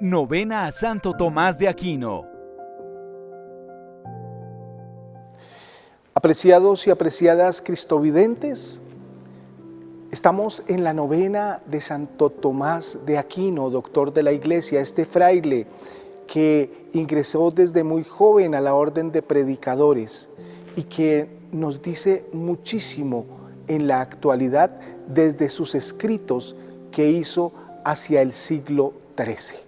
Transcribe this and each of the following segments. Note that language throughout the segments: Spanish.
Novena a Santo Tomás de Aquino. Apreciados y apreciadas cristovidentes, estamos en la novena de Santo Tomás de Aquino, doctor de la Iglesia, este fraile que ingresó desde muy joven a la orden de predicadores y que nos dice muchísimo en la actualidad desde sus escritos que hizo hacia el siglo XIII.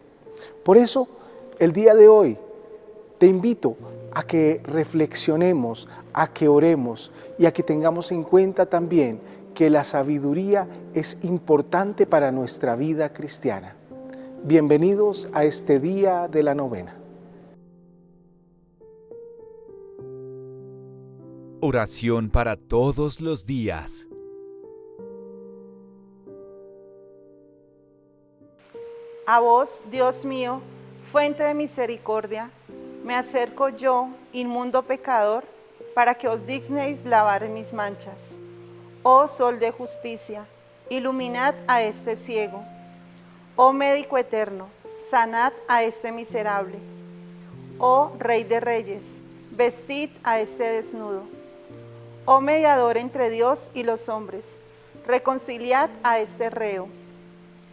Por eso, el día de hoy te invito a que reflexionemos, a que oremos y a que tengamos en cuenta también que la sabiduría es importante para nuestra vida cristiana. Bienvenidos a este día de la novena. Oración para todos los días. A vos, Dios mío, fuente de misericordia, me acerco yo, inmundo pecador, para que os dignéis lavar mis manchas. Oh sol de justicia, iluminad a este ciego. Oh médico eterno, sanad a este miserable. Oh Rey de reyes, vestid a este desnudo. Oh mediador entre Dios y los hombres, reconciliad a este reo.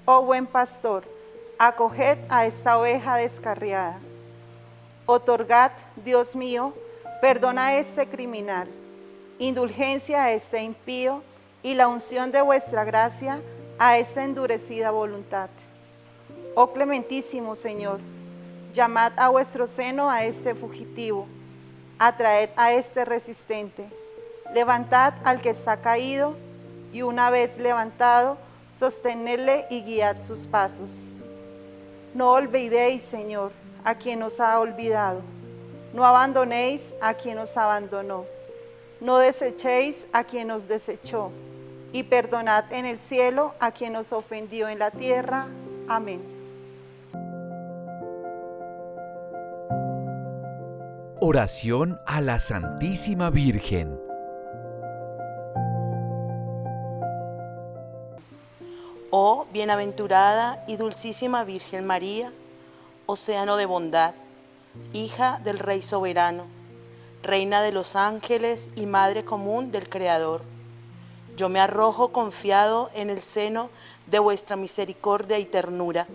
Oh buen pastor, acoged a esta oveja descarriada. Otorgad, Dios mío, perdón a este criminal, indulgencia a este impío y la unción de vuestra gracia a esta endurecida voluntad. Oh clementísimo Señor, llamad a vuestro seno a este fugitivo, atraed a este resistente, levantad al que está caído y una vez levantado, sostenedle y guiad sus pasos. No olvidéis, Señor, a quien os ha olvidado. No abandonéis a quien os abandonó. No desechéis a quien os desechó. Y perdonad en el cielo a quien os ofendió en la tierra. Amén. Oración a la Santísima Virgen. Oh bienaventurada y dulcísima Virgen María, océano de bondad, hija del Rey soberano, reina de los ángeles y madre común del Creador. Yo me arrojo confiado en el seno de vuestra misericordia y ternura,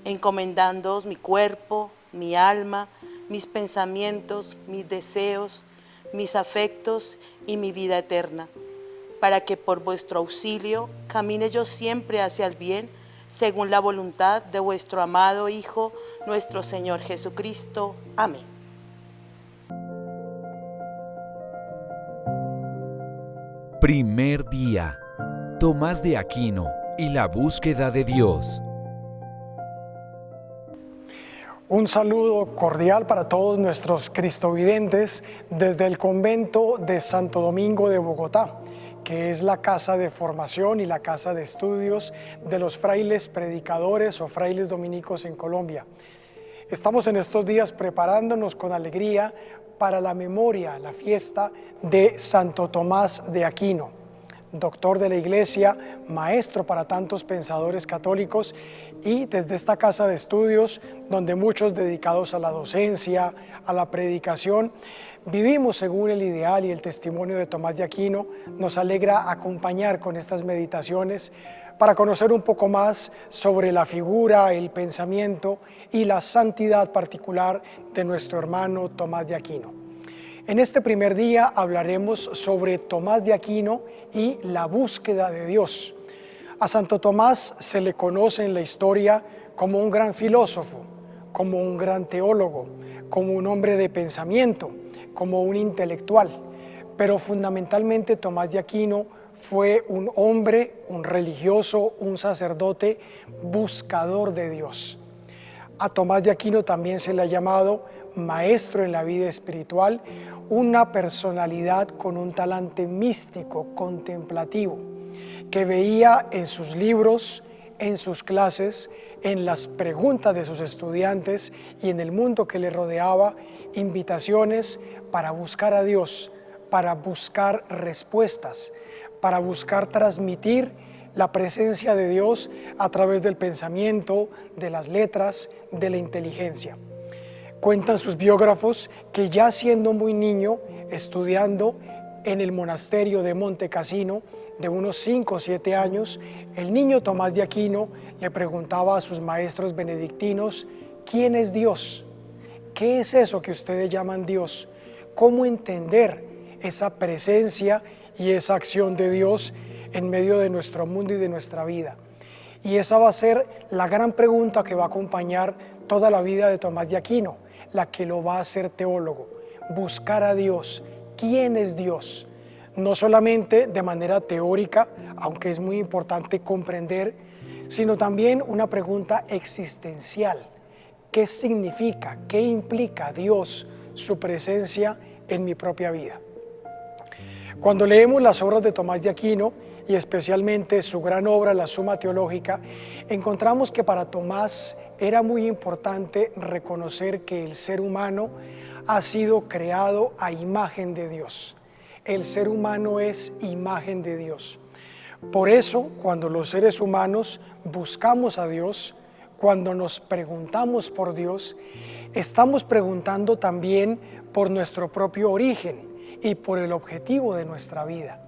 encomendándoos mi cuerpo, mi alma, mis pensamientos, mis deseos, mis afectos y mi vida eterna, para que por vuestro auxilio camine yo siempre hacia el bien, según la voluntad de vuestro amado Hijo, nuestro Señor Jesucristo. Amén. Primer día. Tomás de Aquino y la búsqueda de Dios. Un saludo cordial para todos nuestros cristovidentes desde el convento de Santo Domingo de Bogotá, que es la casa de formación y la casa de estudios de los frailes predicadores o frailes dominicos en Colombia. Estamos en estos días preparándonos con alegría para la memoria, la fiesta de Santo Tomás de Aquino, doctor de la Iglesia, maestro para tantos pensadores católicos, y desde esta casa de estudios, donde muchos dedicados a la docencia, a la predicación, vivimos según el ideal y el testimonio de Tomás de Aquino, nos alegra acompañar con estas meditaciones para conocer un poco más sobre la figura, el pensamiento y la santidad particular de nuestro hermano Tomás de Aquino. En este primer día hablaremos sobre Tomás de Aquino y la búsqueda de Dios. A Santo Tomás se le conoce en la historia como un gran filósofo, como un gran teólogo, como un hombre de pensamiento, como un intelectual, pero fundamentalmente Tomás de Aquino fue un hombre, un religioso, un sacerdote buscador de Dios. A Tomás de Aquino también se le ha llamado maestro en la vida espiritual, una personalidad con un talante místico, contemplativo, que veía en sus libros, en sus clases, en las preguntas de sus estudiantes y en el mundo que le rodeaba, invitaciones para buscar a Dios, para buscar respuestas, para buscar transmitir la presencia de Dios a través del pensamiento, de las letras, de la inteligencia. Cuentan sus biógrafos que ya siendo muy niño, estudiando en el monasterio de Monte Cassino, de unos 5 o 7 años, el niño Tomás de Aquino le preguntaba a sus maestros benedictinos: ¿quién es Dios? ¿Qué es eso que ustedes llaman Dios? ¿Cómo entender esa presencia y esa acción de Dios en medio de nuestro mundo y de nuestra vida? Y esa va a ser la gran pregunta que va a acompañar toda la vida de Tomás de Aquino, la que lo va a hacer teólogo: buscar a Dios. ¿Quién es Dios? No solamente de manera teórica, aunque es muy importante comprender, sino también una pregunta existencial. ¿Qué significa, qué implica Dios, su presencia en mi propia vida? Cuando leemos las obras de Tomás de Aquino, y especialmente su gran obra, la Suma Teológica, encontramos que para Tomás era muy importante reconocer que el ser humano ha sido creado a imagen de Dios. El ser humano es imagen de Dios. Por eso, cuando los seres humanos buscamos a Dios, cuando nos preguntamos por Dios, estamos preguntando también por nuestro propio origen y por el objetivo de nuestra vida.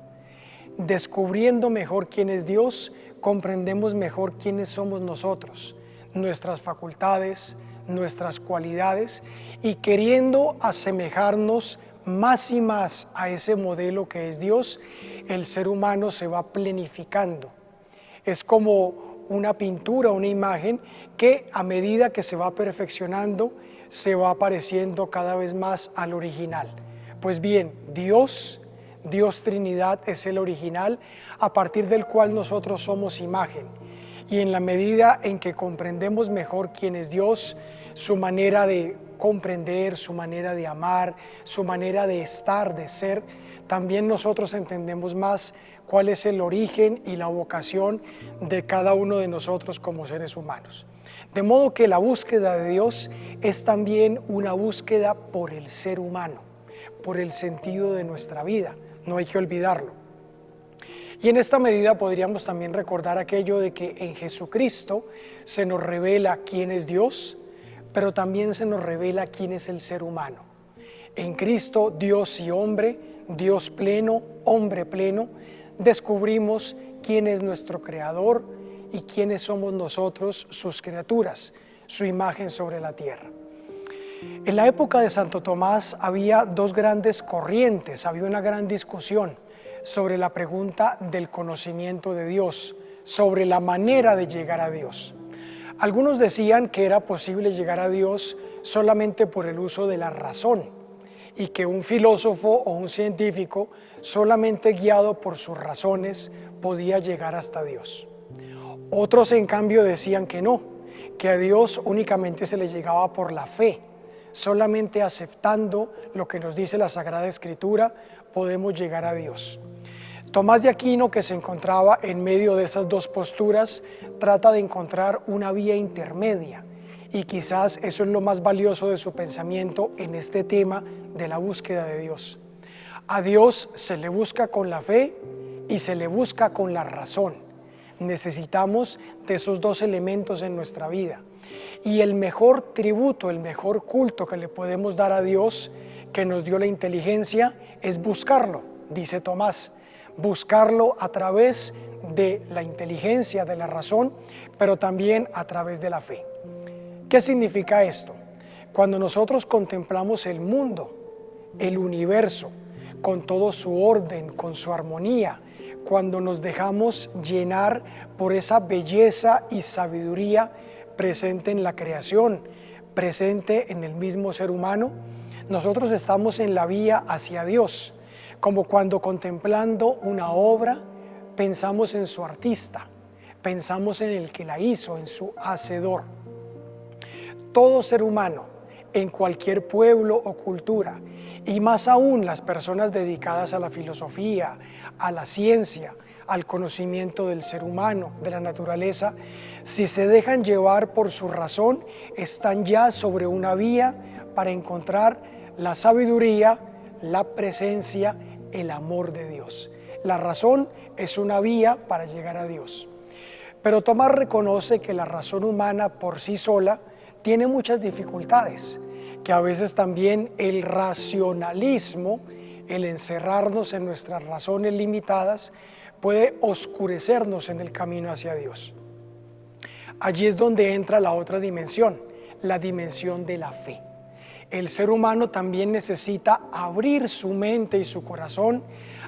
Descubriendo mejor quién es Dios, comprendemos mejor quiénes somos nosotros, nuestras facultades, nuestras cualidades, y queriendo asemejarnos más y más a ese modelo que es Dios, el ser humano se va planificando. Es como una pintura, una imagen que a medida que se va perfeccionando, se va pareciendo cada vez más al original. Pues bien, Dios Trinidad es el original, a partir del cual nosotros somos imagen. Y en la medida en que comprendemos mejor quién es Dios, su manera de comprender, su manera de amar, su manera de estar, de ser, también nosotros entendemos más cuál es el origen y la vocación de cada uno de nosotros como seres humanos. De modo que la búsqueda de Dios es también una búsqueda por el ser humano, por el sentido de nuestra vida, no hay que olvidarlo. Y en esta medida podríamos también recordar aquello de que en Jesucristo se nos revela quién es Dios, pero también se nos revela quién es el ser humano. En Cristo, Dios y hombre, Dios pleno, hombre pleno, descubrimos quién es nuestro Creador y quiénes somos nosotros, sus criaturas, su imagen sobre la tierra. En la época de Santo Tomás había dos grandes corrientes, había una gran discusión sobre la pregunta del conocimiento de Dios, sobre la manera de llegar a Dios. Algunos decían que era posible llegar a Dios solamente por el uso de la razón y que un filósofo o un científico, solamente guiado por sus razones, podía llegar hasta Dios. Otros, en cambio, decían que no, que a Dios únicamente se le llegaba por la fe. Solamente aceptando lo que nos dice la Sagrada Escritura podemos llegar a Dios. Tomás de Aquino, que se encontraba en medio de esas dos posturas, trata de encontrar una vía intermedia, y quizás eso es lo más valioso de su pensamiento en este tema de la búsqueda de Dios. A Dios se le busca con la fe y se le busca con la razón. Necesitamos de esos dos elementos en nuestra vida. Y el mejor tributo, el mejor culto que le podemos dar a Dios, que nos dio la inteligencia, es buscarlo, dice Tomás. Buscarlo a través de la inteligencia, de la razón, pero también a través de la fe. ¿Qué significa esto? Cuando nosotros contemplamos el mundo, el universo, con todo su orden, con su armonía, cuando nos dejamos llenar por esa belleza y sabiduría presente en la creación, presente en el mismo ser humano, nosotros estamos en la vía hacia Dios, como cuando contemplando una obra pensamos en su artista, pensamos en el que la hizo, en su hacedor. Todo ser humano, en cualquier pueblo o cultura, y más aún las personas dedicadas a la filosofía, a la ciencia, al conocimiento del ser humano, de la naturaleza, si se dejan llevar por su razón, están ya sobre una vía para encontrar la sabiduría, la presencia, el amor de Dios. La razón es una vía para llegar a Dios. Pero Tomás reconoce que la razón humana por sí sola tiene muchas dificultades, que a veces también el racionalismo, el encerrarnos en nuestras razones limitadas, puede oscurecernos en el camino hacia Dios. Allí es donde entra la otra dimensión, la dimensión de la fe. El ser humano también necesita abrir su mente y su corazón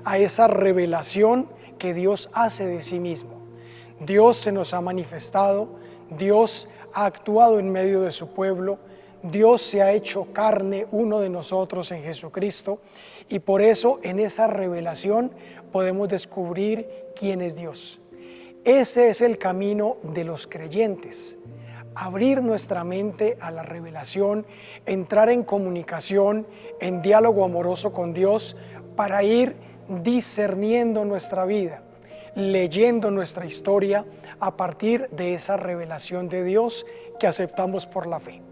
a esa revelación que Dios hace de sí mismo. Dios se nos ha manifestado, Dios ha actuado en medio de su pueblo, Dios se ha hecho carne, uno de nosotros en Jesucristo, y por eso en esa revelación podemos descubrir quién es Dios. Ese es el camino de los creyentes. Abrir nuestra mente a la revelación, entrar en comunicación, en diálogo amoroso con Dios para ir discerniendo nuestra vida, leyendo nuestra historia a partir de esa revelación de Dios que aceptamos por la fe.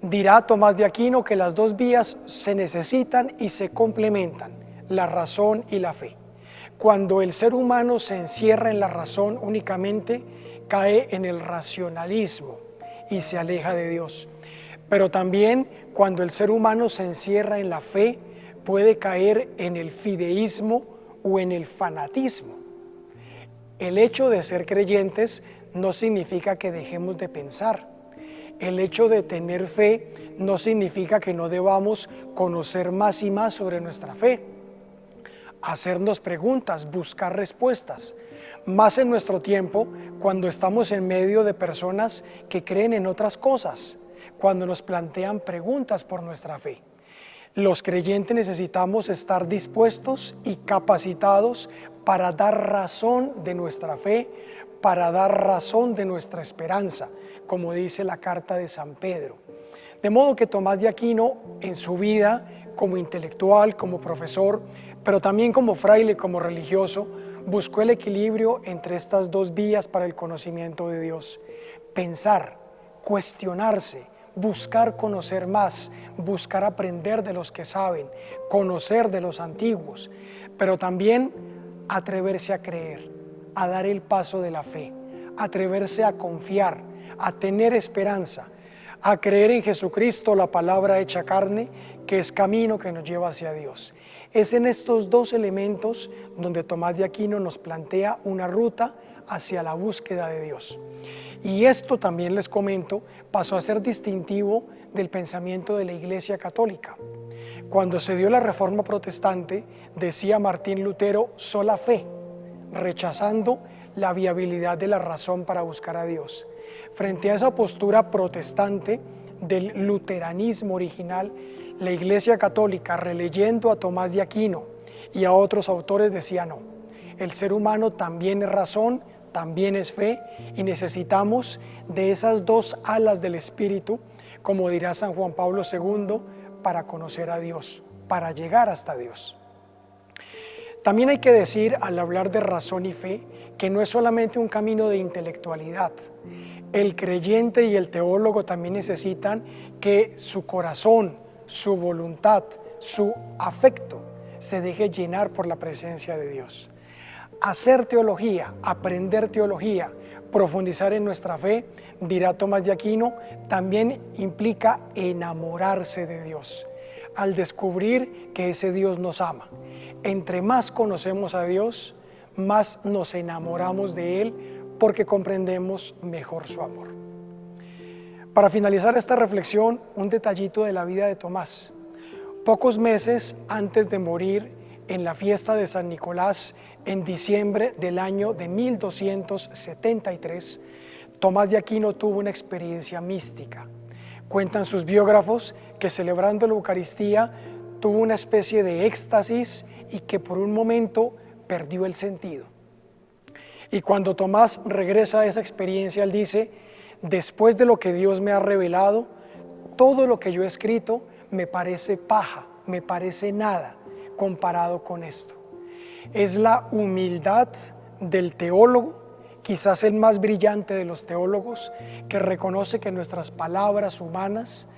Dirá Tomás de Aquino que las dos vías se necesitan y se complementan, la razón y la fe. Cuando el ser humano se encierra en la razón únicamente, cae en el racionalismo y se aleja de Dios. Pero también cuando el ser humano se encierra en la fe, puede caer en el fideísmo o en el fanatismo. El hecho de ser creyentes no significa que dejemos de pensar. El hecho de tener fe no significa que no debamos conocer más y más sobre nuestra fe, hacernos preguntas, buscar respuestas. Más en nuestro tiempo, cuando estamos en medio de personas que creen en otras cosas, cuando nos plantean preguntas por nuestra fe. Los creyentes necesitamos estar dispuestos y capacitados para dar razón de nuestra fe, para dar razón de nuestra esperanza, como dice la carta de San Pedro. De modo que Tomás de Aquino, en su vida como intelectual, como profesor, pero también como fraile, como religioso, buscó el equilibrio entre estas dos vías para el conocimiento de Dios. Pensar, cuestionarse, buscar conocer más, buscar aprender de los que saben, conocer de los antiguos, pero también atreverse a creer, a dar el paso de la fe, atreverse a confiar, a tener esperanza, a creer en Jesucristo, la palabra hecha carne, que es camino que nos lleva hacia Dios. Es en estos dos elementos donde Tomás de Aquino nos plantea una ruta hacia la búsqueda de Dios. Y esto también les comento, pasó a ser distintivo del pensamiento de la Iglesia Católica. Cuando se dio la Reforma Protestante, decía Martín Lutero, sola fe, rechazando la viabilidad de la razón para buscar a Dios. Frente a esa postura protestante del luteranismo original, la Iglesia Católica, releyendo a Tomás de Aquino y a otros autores, decía no, el ser humano también es razón, también es fe, y necesitamos de esas dos alas del Espíritu, como dirá San Juan Pablo II, para conocer a Dios, para llegar hasta Dios. También hay que decir, al hablar de razón y fe, que no es solamente un camino de intelectualidad. El creyente y el teólogo también necesitan que su corazón, su voluntad, su afecto se deje llenar por la presencia de Dios. Hacer teología, aprender teología, profundizar en nuestra fe, dirá Tomás de Aquino, también implica enamorarse de Dios, al descubrir que ese Dios nos ama. Entre más conocemos a Dios, más nos enamoramos de Él porque comprendemos mejor su amor. Para finalizar esta reflexión, un detallito de la vida de Tomás. Pocos meses antes de morir en la fiesta de San Nicolás, en diciembre del año de 1273, Tomás de Aquino tuvo una experiencia mística. Cuentan sus biógrafos que celebrando la Eucaristía tuvo una especie de éxtasis y que por un momento perdió el sentido. Y cuando Tomás regresa a esa experiencia, él dice, después de lo que Dios me ha revelado, todo lo que yo he escrito me parece paja, me parece nada comparado con esto. Es la humildad del teólogo, quizás el más brillante de los teólogos, que reconoce que nuestras palabras humanas,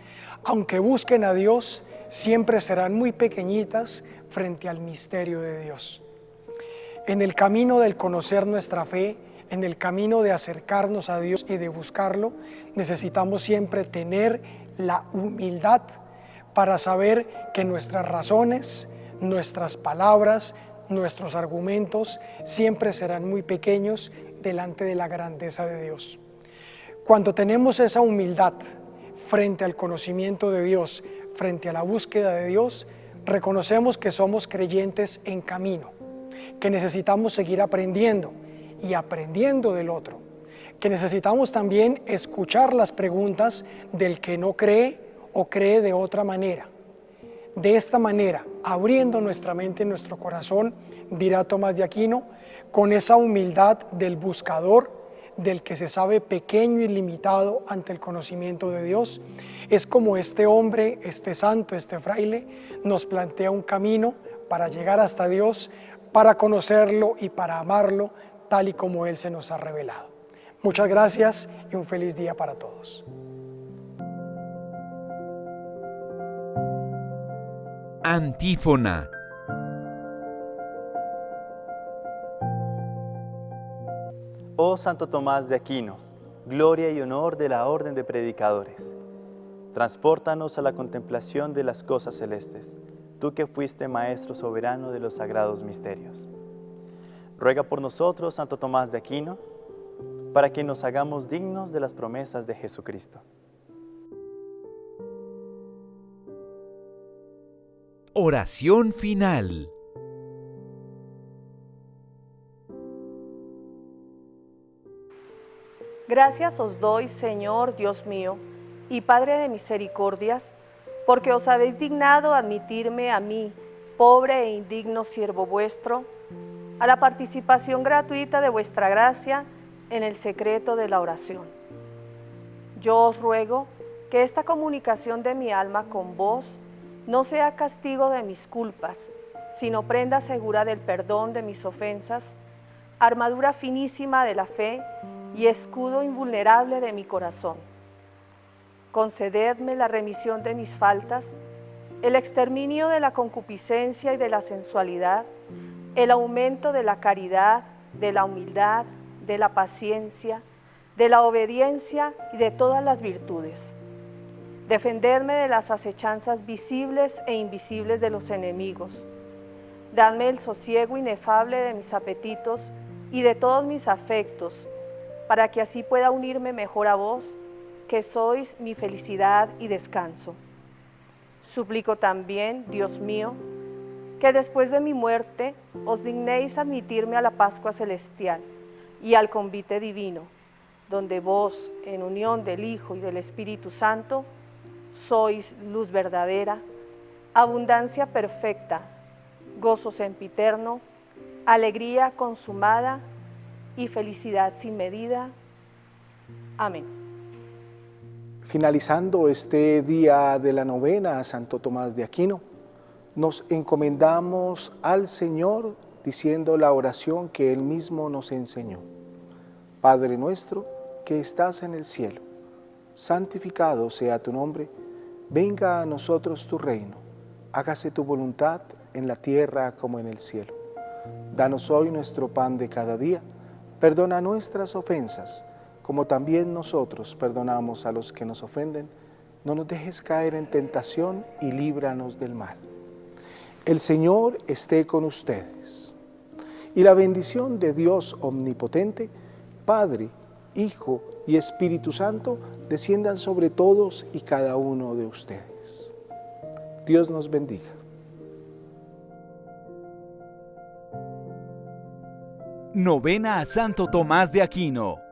aunque busquen a Dios, siempre serán muy pequeñitas frente al misterio de Dios. En el camino del conocer nuestra fe, en el camino de acercarnos a Dios y de buscarlo, necesitamos siempre tener la humildad para saber que nuestras razones, nuestras palabras, nuestros argumentos siempre serán muy pequeños delante de la grandeza de Dios. Cuando tenemos esa humildad frente al conocimiento de Dios, frente a la búsqueda de Dios, reconocemos que somos creyentes en camino, que necesitamos seguir aprendiendo y aprendiendo del otro, que necesitamos también escuchar las preguntas del que no cree o cree de otra manera. De esta manera, abriendo nuestra mente y nuestro corazón, dirá Tomás de Aquino, con esa humildad del buscador, del que se sabe pequeño y limitado ante el conocimiento de Dios, es como este hombre, este santo, este fraile, nos plantea un camino para llegar hasta Dios, para conocerlo y para amarlo, tal y como Él se nos ha revelado. Muchas gracias y un feliz día para todos. Antífona. Oh Santo Tomás de Aquino, gloria y honor de la Orden de Predicadores, transpórtanos a la contemplación de las cosas celestes, tú que fuiste Maestro soberano de los sagrados misterios. Ruega por nosotros, Santo Tomás de Aquino, para que nos hagamos dignos de las promesas de Jesucristo. Oración final. Gracias os doy, Señor Dios mío, y Padre de misericordias, porque os habéis dignado admitirme a mí, pobre e indigno siervo vuestro, a la participación gratuita de vuestra gracia en el secreto de la oración. Yo os ruego que esta comunicación de mi alma con vos no sea castigo de mis culpas, sino prenda segura del perdón de mis ofensas, armadura finísima de la fe y escudo invulnerable de mi corazón. Concededme la remisión de mis faltas, el exterminio de la concupiscencia y de la sensualidad, el aumento de la caridad, de la humildad, de la paciencia, de la obediencia y de todas las virtudes. Defendedme de las acechanzas visibles e invisibles de los enemigos. Dadme el sosiego inefable de mis apetitos y de todos mis afectos, para que así pueda unirme mejor a vos, que sois mi felicidad y descanso. Suplico también, Dios mío, que después de mi muerte os dignéis admitirme a la Pascua Celestial y al convite divino, donde vos, en unión del Hijo y del Espíritu Santo, sois luz verdadera, abundancia perfecta, gozo sempiterno, alegría consumada y felicidad sin medida. Amén. Finalizando este día de la novena a Santo Tomás de Aquino, nos encomendamos al Señor diciendo la oración que Él mismo nos enseñó. Padre nuestro que estás en el cielo, santificado sea tu nombre, venga a nosotros tu reino, hágase tu voluntad en la tierra como en el cielo. Danos hoy nuestro pan de cada día, perdona nuestras ofensas, como también nosotros perdonamos a los que nos ofenden. No nos dejes caer en tentación y líbranos del mal. El Señor esté con ustedes. Y la bendición de Dios omnipotente, Padre, Hijo y Espíritu Santo, desciendan sobre todos y cada uno de ustedes. Dios nos bendiga. Novena a Santo Tomás de Aquino.